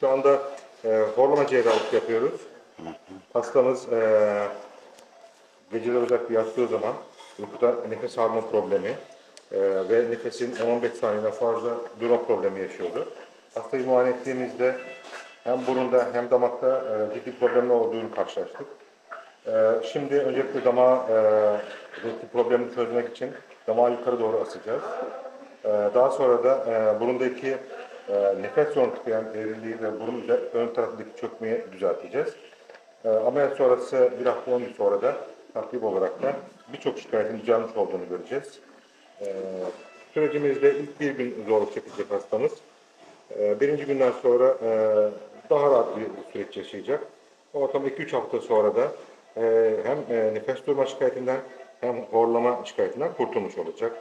Şu anda horlama cerrahlık yapıyoruz. Hastamız geceleri özellikle yattığı zaman uykuda nefes alma problemi ve nefesin 10-15 saniyeden fazla durma problemi yaşıyordu. Hastayı muayene ettiğimizde hem burunda hem damakta ciddi problemler olduğunu karşılaştık. Şimdi öncelikle problemi çözmek için damağı yukarı doğru asacağız. Daha sonra da burundaki nefes yolunu tıkayan eğriliği ve burun ön tarafındaki çökmeyi düzelteceğiz. Ameliyat sonrası bir hafta 10 gün sonra da takip olarak da birçok şikayetin düzelmiş olduğunu göreceğiz. Sürecimizde ilk bir gün zorluk çekecek hastamız. Birinci günden sonra daha rahat bir süreç yaşayacak. Ortalama 2-3 hafta sonra da hem nefes durma şikayetinden hem horlama şikayetinden kurtulmuş olacak.